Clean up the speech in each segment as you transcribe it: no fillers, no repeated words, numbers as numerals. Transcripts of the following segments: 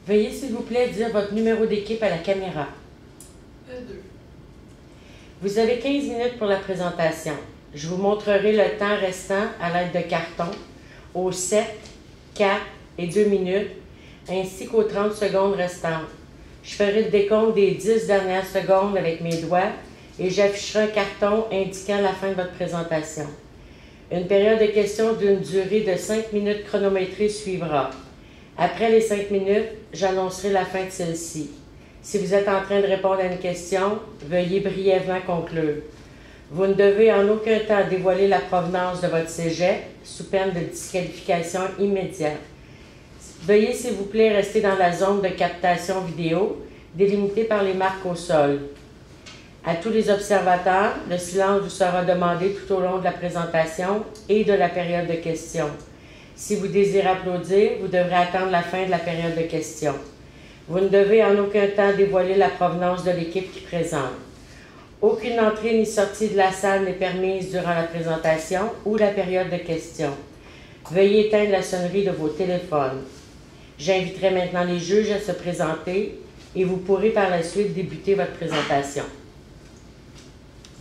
Veuillez s'il vous plaît dire votre numéro d'équipe à la caméra. E2. Vous avez 15 minutes pour la présentation. Je vous montrerai le temps restant à l'aide de cartons aux 7, 4 et 2 minutes, ainsi qu'aux 30 secondes restantes. Je ferai le décompte des 10 dernières secondes avec mes doigts et j'afficherai un carton indiquant la fin de votre présentation. Une période de questions d'une durée de 5 minutes chronométrée suivra. Après les 5 minutes, j'annoncerai la fin de celle-ci. Si vous êtes en train de répondre à une question, veuillez brièvement conclure. Vous ne devez en aucun temps dévoiler la provenance de votre cégep, sous peine de disqualification immédiate. Veuillez s'il vous plaît rester dans la zone de captation vidéo, délimitée par les marques au sol. À tous les observateurs, le silence vous sera demandé tout au long de la présentation et de la période de questions. Si vous désirez applaudir, vous devrez attendre la fin de la période de questions. Vous ne devez en aucun temps dévoiler la provenance de l'équipe qui présente. Aucune entrée ni sortie de la salle n'est permise durant la présentation ou la période de questions. Veuillez éteindre la sonnerie de vos téléphones. J'inviterai maintenant les juges à se présenter et vous pourrez par la suite débuter votre présentation.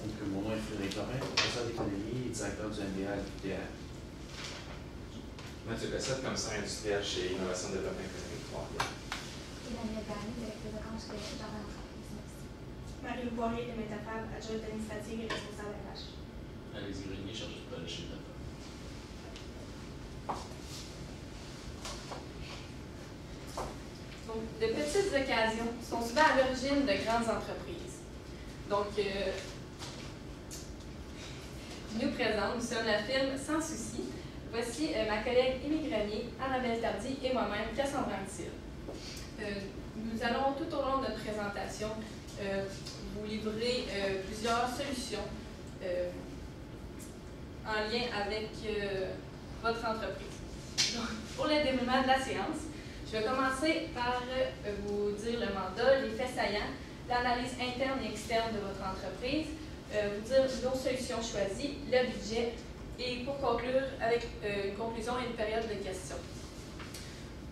Donc, mon nom est Frédéric Lorrain, professeur d'économie et directeur du MBA à l'UQTR. Mathieu Bessette, commissaire industriel chez Innovation Développement Économique Trois-Rivières. Emmanuel Barry, directeur de compte chez Jardin d'entreprise. Marie Poirier de Métafab, adjointe administrative et responsable RH. Alex Grenier, chargé de projet chez Métafab. Donc, de petites occasions sont souvent à l'origine de grandes entreprises. Donc, je nous présente, nous sommes la firme Sans Souci. Voici ma collègue Émilie Grenier, Annabelle Tardy et moi-même, Cassandra Antil. Nous allons tout au long de notre présentation vous livrer plusieurs solutions en lien avec votre entreprise. Donc, pour le déroulement de la séance, je vais commencer par vous dire le mandat, les faits saillants, l'analyse interne et externe de votre entreprise, vous dire nos solutions choisies, le budget et pour conclure avec une conclusion et une période de questions.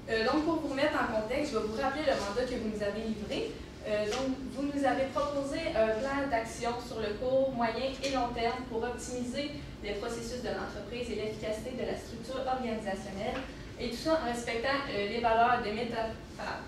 Donc, pour vous remettre en contexte, je vais vous rappeler le mandat que vous nous avez livré. Donc, vous nous avez proposé un plan d'action sur le court, moyen et long terme pour optimiser les processus de l'entreprise et l'efficacité de la structure organisationnelle, et tout ça en respectant les valeurs de Métafab.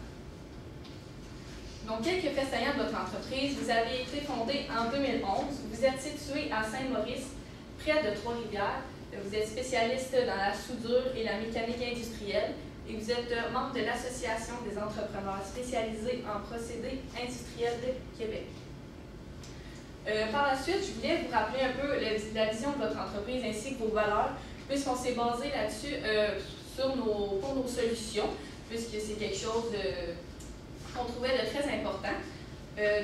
Donc, quelques faits saillants de votre entreprise. Vous avez été fondé en 2011. Vous êtes situé à Saint-Maurice, près de Trois-Rivières. Vous êtes spécialiste dans la soudure et la mécanique industrielle. Et vous êtes membre de l'Association des entrepreneurs spécialisés en procédés industriels de Québec. Par la suite, je voulais vous rappeler un peu la vision de votre entreprise ainsi que vos valeurs, puisqu'on s'est basé là-dessus pour nos solutions, puisque c'est quelque chose qu'on trouvait de très important.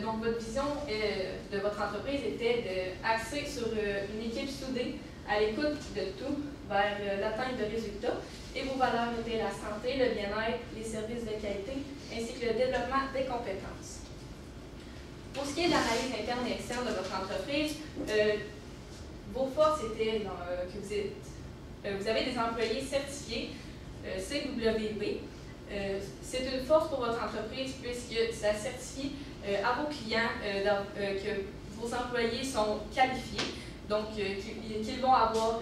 Donc, votre vision de votre entreprise était axée sur une équipe soudée à l'écoute de tout vers l'atteinte de résultats. Et vos valeurs étaient la santé, le bien-être, les services de qualité, ainsi que le développement des compétences. Pour ce qui est de l'analyse interne et externe de votre entreprise, vos forces étaient que vous avez des employés certifiés CWB. C'est une force pour votre entreprise puisque ça certifie à vos clients que vos employés sont qualifiés, donc qu'ils vont avoir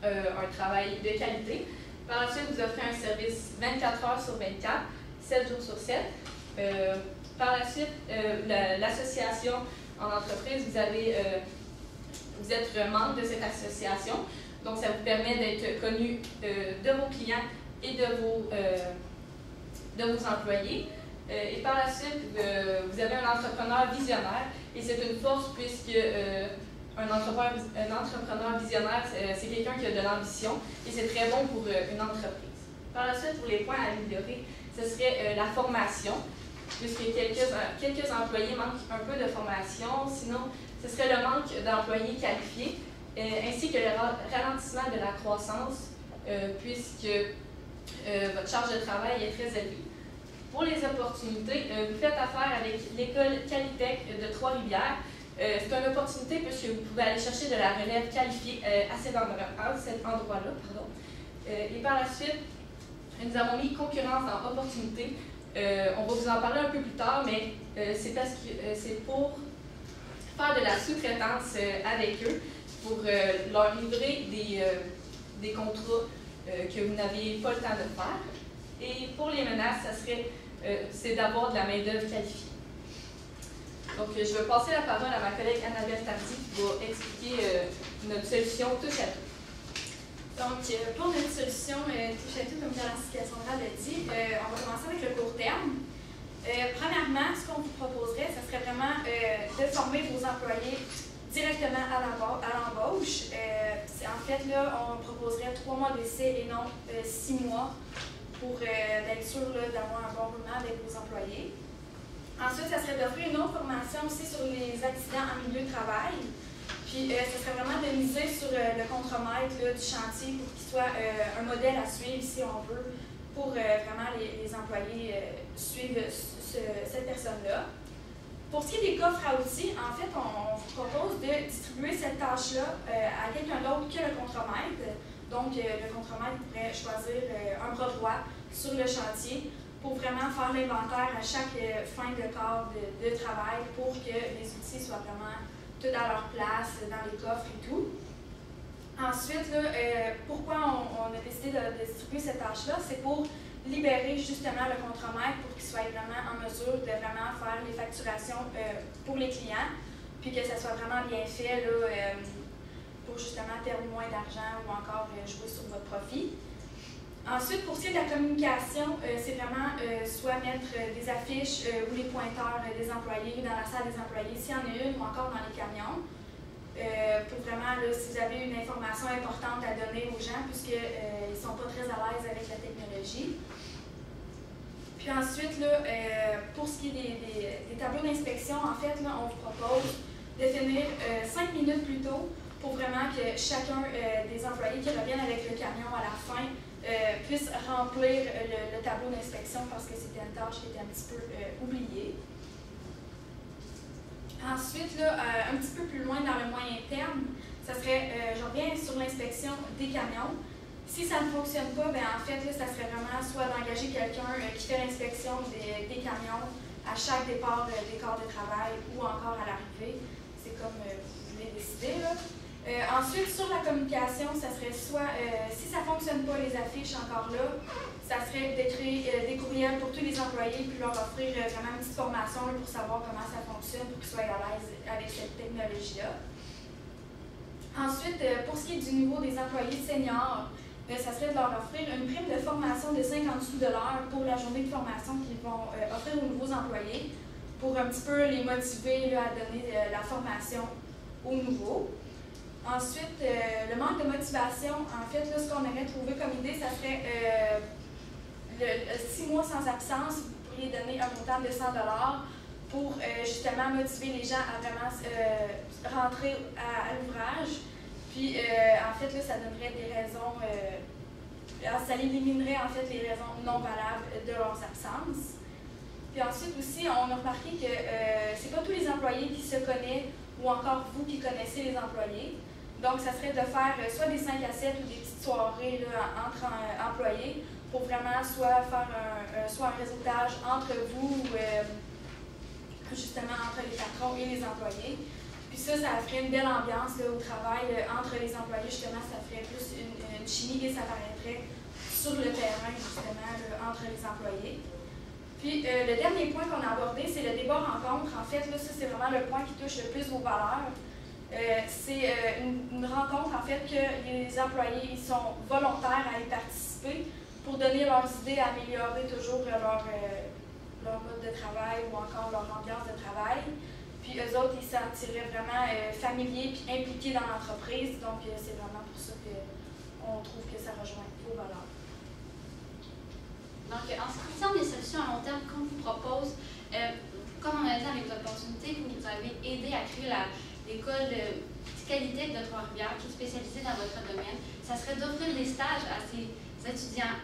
un travail de qualité. Par la suite, vous offrez un service 24 heures sur 24, 7 jours sur 7. Par la suite, l'association en entreprise, vous êtes membre de cette association, donc ça vous permet d'être connu de vos clients et de vos employés. Et par la suite, vous avez un entrepreneur visionnaire, et c'est une force puisque un entrepreneur visionnaire, c'est quelqu'un qui a de l'ambition et c'est très bon pour une entreprise. Par la suite, pour les points à améliorer, ce serait la formation, puisque quelques employés manquent un peu de formation, sinon ce serait le manque d'employés qualifiés, ainsi que le ralentissement de la croissance, puisque votre charge de travail est très élevée. Pour les opportunités, vous faites affaire avec l'école Qualitech de Trois-Rivières. C'est une opportunité puisque vous pouvez aller chercher de la relève qualifiée à cet endroit-là. Et par la suite, nous avons mis concurrence dans opportunité. On va vous en parler un peu plus tard, mais c'est parce que c'est pour faire de la sous-traitance avec eux, pour leur livrer des contrats que vous n'aviez pas le temps de faire. Et pour les menaces, c'est d'avoir de la main-d'œuvre qualifiée. Donc, je vais passer la parole à ma collègue Annabelle Tardy qui va expliquer notre solution touche à tout. Donc, pour notre solution touche à tout, comme Jessica Sandra l'a dit, on va commencer avec le court terme. Premièrement, ce qu'on vous proposerait, ce serait vraiment de former vos employés directement à l'embauche. En fait, là, on proposerait 3 mois d'essai et non 6 mois pour être sûr d'avoir un bon roulement avec vos employés. Ensuite, ça serait d'offrir une autre formation aussi sur les accidents en milieu de travail. Puis, ce serait vraiment de miser sur le contremaître du chantier pour qu'il soit un modèle à suivre, si on veut, pour vraiment les employés suivre cette personne-là. Pour ce qui est des coffres à outils, en fait, on vous propose de distribuer cette tâche-là à quelqu'un d'autre que le contremaître. Donc, le contremaître pourrait choisir un bras droit sur le chantier pour vraiment faire l'inventaire à chaque fin de quart de travail pour que les outils soient vraiment tout à leur place, dans les coffres et tout. Ensuite, là, pourquoi on a décidé de distribuer cette tâche-là? C'est pour libérer justement le contremaître pour qu'il soit vraiment en mesure de vraiment faire les facturations pour les clients, puis que ça soit vraiment bien fait là, pour justement perdre moins d'argent ou encore jouer sur votre profit. Ensuite, pour ce qui est de la communication, c'est vraiment soit mettre des affiches ou les pointeurs des employés dans la salle des employés, s'il y en a une, ou encore dans les camions, pour vraiment, là, si vous avez une information importante à donner aux gens, puisqu'ils ne sont pas très à l'aise avec la technologie. Puis ensuite, là, pour ce qui est des tableaux d'inspection, en fait, là, on vous propose de finir 5 minutes plus tôt pour vraiment que chacun des employés qui reviennent avec le camion à la fin puisse remplir le tableau d'inspection parce que c'était une tâche qui était un petit peu oubliée. Ensuite, là, un petit peu plus loin dans le moyen terme, ça serait, je reviens sur l'inspection des camions. Si ça ne fonctionne pas, bien, en fait, là, ça serait vraiment soit d'engager quelqu'un qui fait l'inspection des camions à chaque départ des corps de travail ou encore à l'arrivée. C'est comme vous voulez décider, là. Ensuite, sur la communication, ça serait soit, si ça ne fonctionne pas, les affiches encore là, ça serait d'écrire des courriels pour tous les employés puis leur offrir vraiment une petite formation là, pour savoir comment ça fonctionne, pour qu'ils soient à l'aise avec cette technologie-là. Ensuite, pour ce qui est du niveau des employés seniors, ça serait de leur offrir une prime de formation de 50 sous de l'heure pour la journée de formation qu'ils vont offrir aux nouveaux employés pour un petit peu les motiver là, à donner la formation aux nouveaux. Ensuite, le manque de motivation, en fait, là, ce qu'on aurait trouvé comme idée, ça serait 6 mois sans absence, vous pourriez donner un montant de 100 $ pour justement motiver les gens à vraiment rentrer à l'ouvrage. Puis, en fait, là, ça donnerait des raisons, ça éliminerait en fait les raisons non valables de leurs absences. Puis ensuite aussi, on a remarqué que c'est pas tous les employés qui se connaissent ou encore vous qui connaissez les employés. Donc, ça serait de faire soit des 5 à 7 ou des petites soirées là, entre employés pour vraiment soit faire soit un réseautage entre vous, justement entre les patrons et les employés. Puis ça ferait une belle ambiance là, au travail entre les employés. Justement, ça ferait plus une chimie et ça paraîtrait sur le terrain, justement, là, entre les employés. Puis, le dernier point qu'on a abordé, c'est le débat rencontre. En fait, là, ça, c'est vraiment le point qui touche le plus vos valeurs. C'est une rencontre, en fait, que les employés ils sont volontaires à y participer pour donner leurs idées, à améliorer toujours leur mode de travail ou encore leur ambiance de travail. Puis, eux autres, ils se sentiraient vraiment familiers et impliqués dans l'entreprise. Donc, c'est vraiment pour ça qu'on trouve que ça rejoint vos valeurs. Donc, en ce qui concerne les solutions à long terme qu'on vous propose, comme on a dit avec l'opportunité, vous nous avez aidé à créer l'école de qualité de Trois-Rivières qui est spécialisée dans votre domaine. Ça serait d'offrir des stages à ces étudiants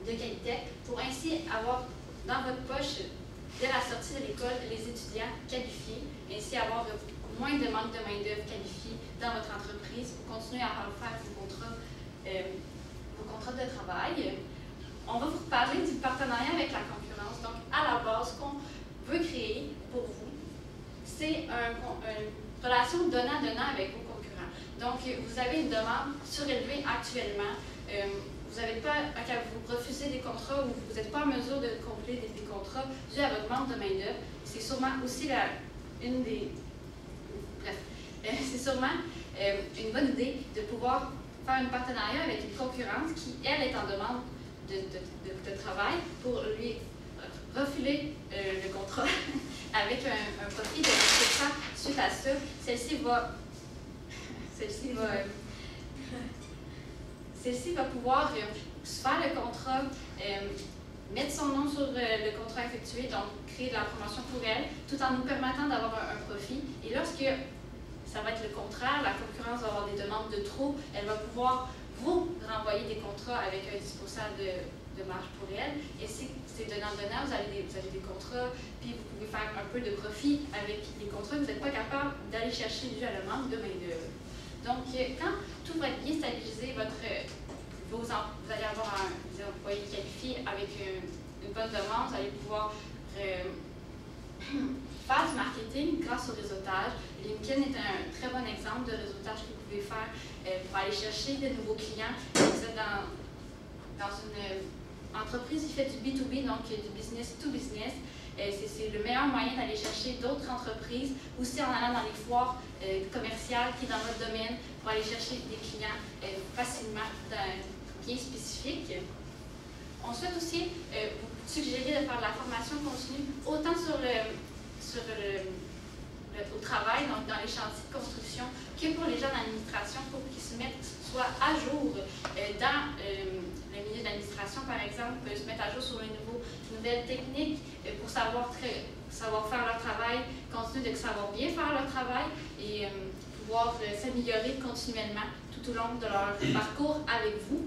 de qualité pour ainsi avoir dans votre poche, dès la sortie de l'école, les étudiants qualifiés, ainsi avoir moins de manque de main-d'œuvre qualifiée dans votre entreprise pour continuer à faire vos contrats de travail. on va vous parler du partenariat avec la concurrence. Donc, à la base, ce qu'on veut créer pour vous, c'est une relation donnant-donnant avec vos concurrents. Donc, vous avez une demande surélevée actuellement. Vous n'avez pas à vous refuser des contrats ou vous n'êtes pas en mesure de compléter des contrats dû à votre manque de main-d'œuvre. C'est sûrement aussi c'est sûrement une bonne idée de pouvoir faire un partenariat avec une concurrence qui, elle, est en demande de travail pour lui refiler le contrat avec un profit de 10% suite à ça. Celle-ci va pouvoir faire le contrat, mettre son nom sur le contrat effectué, donc créer de la promotion pour elle, tout en nous permettant d'avoir un profit. Et lorsque ça va être le contraire, la concurrence va avoir des demandes de trop, elle va pouvoir vous renvoyer des contrats avec un 10% de marge pour elle. Et si c'est donnant-donnant, vous avez des contrats, puis vous pouvez faire un peu de profit avec les contrats que vous n'êtes pas capable d'aller chercher dû à la manque de main-d'œuvre. Donc, quand tout va être bien stabilisé, vous allez avoir des employés qualifiés avec une bonne demande, vous allez pouvoir faire du marketing grâce au réseautage. LinkedIn est un très bon exemple de réseautage que vous pouvez faire pour aller chercher de nouveaux clients. Vous êtes dans une entreprise qui fait du B2B, donc du business to business. C'est le meilleur moyen d'aller chercher d'autres entreprises, aussi en allant dans les foires commerciales qui sont dans votre domaine pour aller chercher des clients facilement bien spécifiques. On souhaite aussi vous suggérer de faire de la formation continue autant au travail, donc dans les chantiers de construction, que pour les gens d'administration, pour qu'ils se mettent soit à jour dans le milieu de l'administration, par exemple, se mettre à jour sur les nouvelles techniques pour savoir faire leur travail, continuer de savoir bien faire leur travail et pouvoir s'améliorer continuellement tout au long de leur parcours avec vous.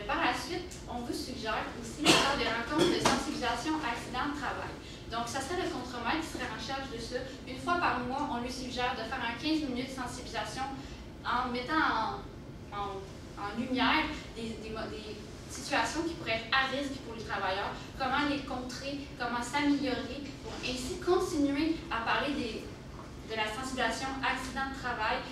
Par la suite, on vous suggère aussi de faire des rencontres de sensibilisation à accidents de travail. Donc, ça serait le contremaître qui serait en charge de ça. Une fois par mois, on lui suggère de faire un 15 minutes de sensibilisation en mettant en lumière des situations qui pourraient être à risque pour les travailleurs, comment les contrer, comment s'améliorer, pour ainsi continuer à parler de la sensibilisation accident de travail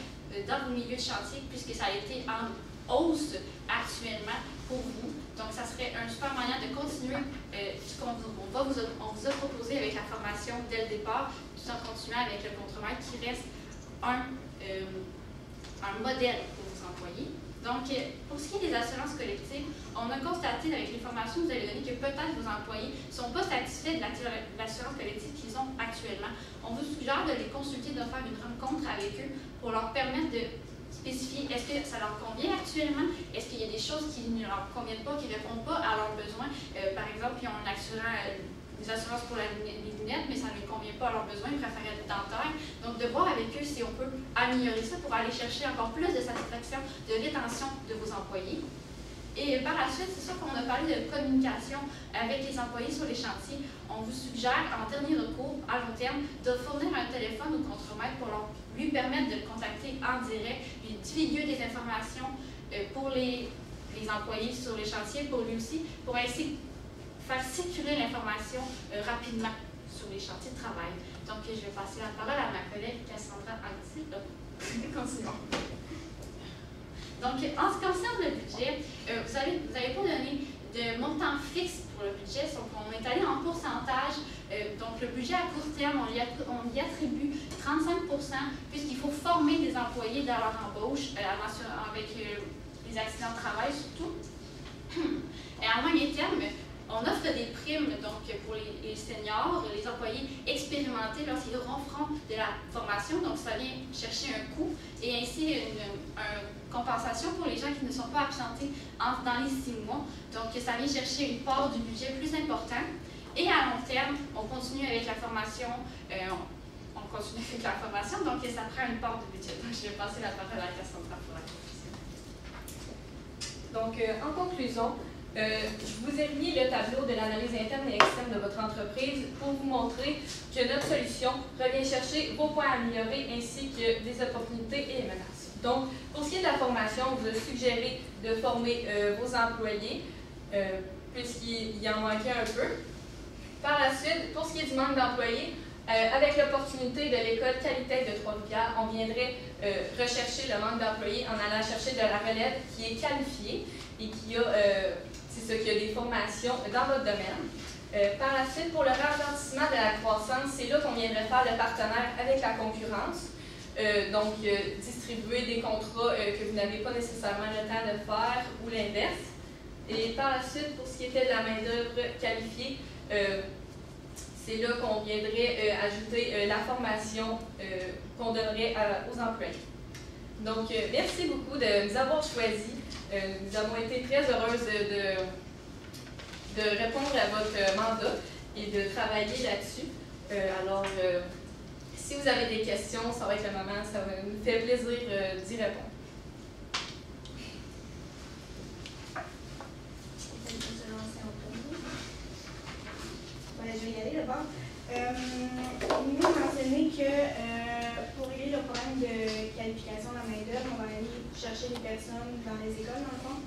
dans vos milieux de chantier, puisque ça a été en hausse actuellement pour vous. Donc, ça serait un super moyen de continuer ce qu'on vous a proposé avec la formation dès le départ, tout en continuant avec le contremaître qui reste un modèle pour vos employés. Donc, pour ce qui est des assurances collectives, on a constaté avec les formations que vous avez données que peut-être vos employés ne sont pas satisfaits de l'assurance collective qu'ils ont actuellement. On vous suggère de les consulter, de faire une rencontre avec eux pour leur permettre de spécifier est-ce que ça leur convient actuellement, est-ce qu'il y a des choses qui ne leur conviennent pas, qui ne répondent pas à leurs besoins. Par exemple, ils ont des assurances pour les lunettes, mais ça ne leur convient pas à leurs besoins, ils préfèrent être dentaire. Donc, de voir avec eux si on peut améliorer ça pour aller chercher encore plus de satisfaction, de rétention de vos employés. Et par la suite, c'est sûr qu'on a parlé de communication avec les employés sur les chantiers. On vous suggère, en dernier recours, à long terme, de fournir un téléphone au contremaître pour lui permettre de le contacter en direct, lui divulguer des informations pour les employés sur les chantiers, pour lui aussi, pour ainsi faire circuler l'information rapidement sur les chantiers de travail. Donc, je vais passer la parole à ma collègue Cassandra Anti. Continuons. Donc, en ce qui concerne le budget, vous n'avez pas donné de montant fixe pour le budget, donc on est allé en pourcentage. Donc, le budget à court terme, on y attribue 35 % puisqu'il faut former des employés dans leur embauche avec les accidents de travail surtout. Et à moyen terme, on offre des primes donc, pour les seniors, les employés expérimentés lorsqu'ils feront de la formation. Donc, ça vient chercher un coût et ainsi une compensation pour les gens qui ne sont pas absentés dans les 6 mois. Donc, ça vient chercher une part du budget plus important. Et à long terme, on continue avec la formation. Donc, ça prend une part du budget. Donc, je vais passer la parole à Cassandra pour la conclusion. Donc, en conclusion, je vous ai mis le tableau de l'analyse interne et externe de votre entreprise pour vous montrer que notre solution revient chercher vos points à améliorer ainsi que des opportunités et des menaces. Donc, pour ce qui est de la formation, on vous a suggéré de former vos employés puisqu'il en manquait un peu. Par la suite, pour ce qui est du manque d'employés, avec l'opportunité de l'école Qualitech de Trois-Rivières, on viendrait rechercher le manque d'employés en allant chercher de la relève qui est qualifiée et qui a, qui a des formations dans votre domaine. Par la suite, pour le ralentissement de la croissance, c'est là qu'on viendrait faire le partenaire avec la concurrence. Donc, distribuer des contrats que vous n'avez pas nécessairement le temps de faire ou l'inverse. Et par la suite, pour ce qui était de la main-d'œuvre qualifiée, c'est là qu'on viendrait ajouter la formation qu'on donnerait aux employés. Donc, merci beaucoup de nous avoir choisis. Nous avons été très heureuses de répondre à votre mandat et de travailler là-dessus. Alors, si vous avez des questions, ça va être le moment, ça nous fait plaisir d'y répondre. Je vais y aller d'abord. Nous mentionné que pour régler le problème de qualification de la main-d'œuvre, on va aller chercher des personnes dans les écoles, dans le fond.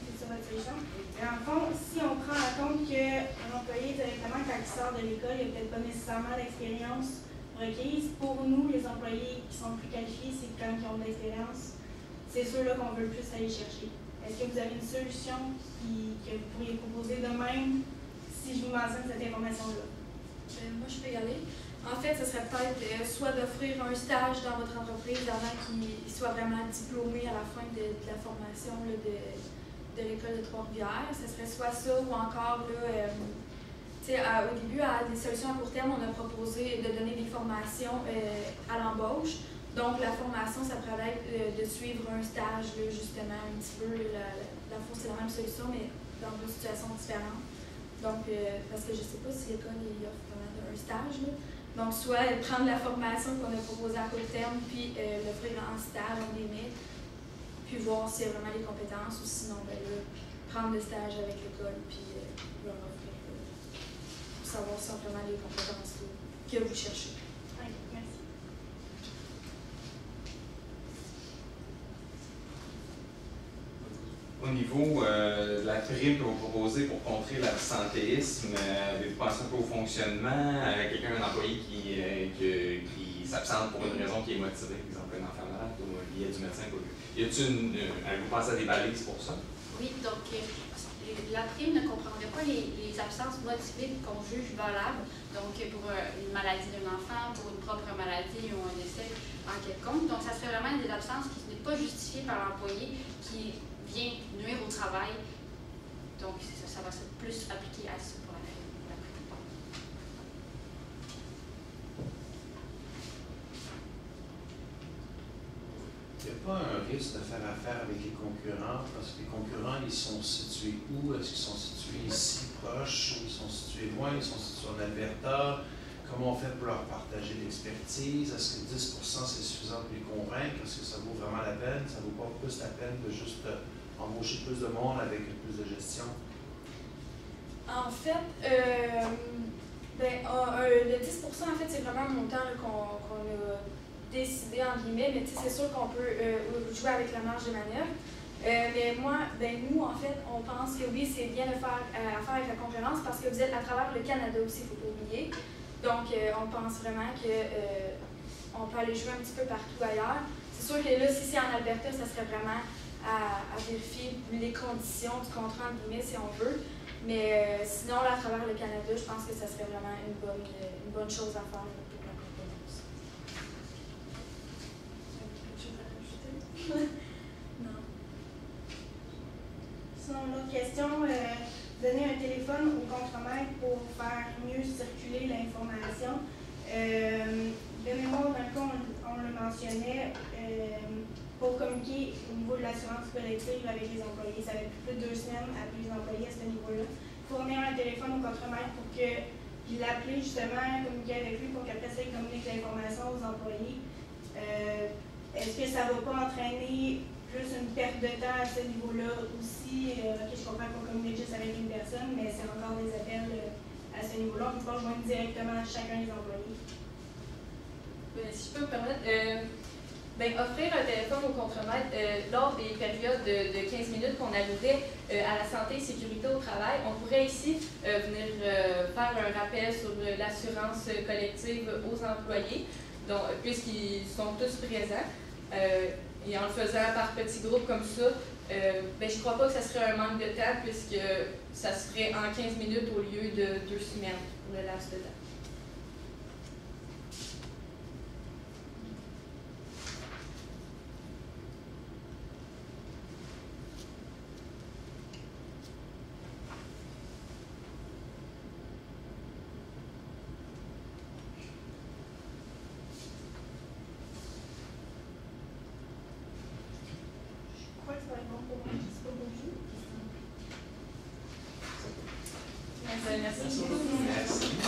C'est ça votre solution. Dans le fond, si on prend en compte qu'un employé, directement, quand il sort de l'école, il n'a peut-être pas nécessairement d'expérience requise. Pour nous, les employés qui sont plus qualifiés, c'est quand ils ont de l'expérience. C'est ceux-là qu'on veut le plus aller chercher. Est-ce que vous avez une solution que vous pourriez proposer de même si je vous mentionne cette information-là? Moi, je peux y aller. En fait, ce serait peut-être soit d'offrir un stage dans votre entreprise avant qu'il soit vraiment diplômé à la fin de la formation là, de l'école de Trois-Rivières. Ce serait soit ça ou encore, là, au début, à des solutions à court terme, on a proposé de donner des formations à l'embauche. Donc, la formation, ça pourrait être de suivre un stage, là, justement, un petit peu. La fois, c'est la même solution, mais dans deux situations différentes. Donc, parce que je ne sais pas si l'école offre vraiment un stage. Là. Donc, soit prendre la formation qu'on a proposée à court terme, puis l'offrir en stage, on les met, puis voir s'il y a vraiment les compétences, ou sinon, ben, là, prendre le stage avec l'école, puis leur offrir, pour savoir si on a vraiment les compétences là, que vous cherchez. Oui, merci. Au niveau de la prime que vous proposez pour contrer l'absentéisme, avez-vous pensé un peu au fonctionnement? Quelqu'un, un employé qui s'absente pour une raison qui est motivée, par exemple un enfant malade ou il y a du médecin? Avez-vous pensé à des balises pour ça? Oui, donc la prime ne comprendrait pas les absences motivées qu'on juge valables. Donc, pour une maladie d'un enfant, pour une propre maladie ou un décès en quelconque. Donc, ça serait vraiment des absences qui n'est pas justifiées par l'employé, qui vient nuire au travail. Donc, ça va se plus appliquer à ça pour la prime. Il n'y a pas un risque de faire affaire avec les concurrents, parce que les concurrents, ils sont situés où? Est-ce qu'ils sont situés ici, proches, ou ils sont situés loin, ils sont situés en Alberta? Comment on fait pour leur partager l'expertise? Est-ce que 10% c'est suffisant pour les convaincre? Est-ce que ça vaut vraiment la peine? Ça ne vaut pas plus la peine de juste embaucher plus de monde avec plus de gestion? En fait, le 10%, en fait, c'est vraiment un montant qu'on a décidé, entre guillemets, mais c'est sûr qu'on peut jouer avec la marge de manœuvre. Mais nous, en fait, on pense que oui, c'est bien de faire affaire avec la concurrence parce que vous êtes à travers le Canada aussi, il ne faut pas oublier. Donc, on pense vraiment qu'on peut aller jouer un petit peu partout ailleurs. C'est sûr que là, si c'est en Alberta, ça serait vraiment à vérifier les conditions du contrat, entre guillemets, si on veut. Mais sinon, là, à travers le Canada, je pense que ça serait vraiment une bonne chose à faire pour la concurrence. Quelque chose à rajouter? Non. Sinon, une autre question, donner un téléphone au contremaître pour faire mieux circuler l'information. De mémoire, d'un coup, on le mentionnait, pour communiquer au niveau de l'assurance collective avec les employés. Ça fait plus de 2 semaines avec les employés à ce niveau-là. Fournir un téléphone au contremaître pour qu'il l'appelle justement, communiquer avec lui pour qu'après ça, il communique l'information aux employés. Est-ce que ça ne va pas entraîner plus une perte de temps à ce niveau-là aussi? Je comprends qu'on communique juste avec une personne, mais c'est encore des appels à ce niveau-là. On peut pas joindre directement chacun des employés. Si je peux me permettre, Ben, offrir un téléphone au contremaître lors des périodes de 15 minutes qu'on allouait à la santé et sécurité au travail, on pourrait ici venir faire un rappel sur l'assurance collective aux employés, puisqu'ils sont tous présents. Et en le faisant par petits groupes comme ça, ben, je ne crois pas que ça serait un manque de temps, puisque ça serait en 15 minutes au lieu de 2 semaines pour le laps de temps. Je crois que ça va être bon pour moi. C'est pas bon jeu. Merci. Merci. Merci.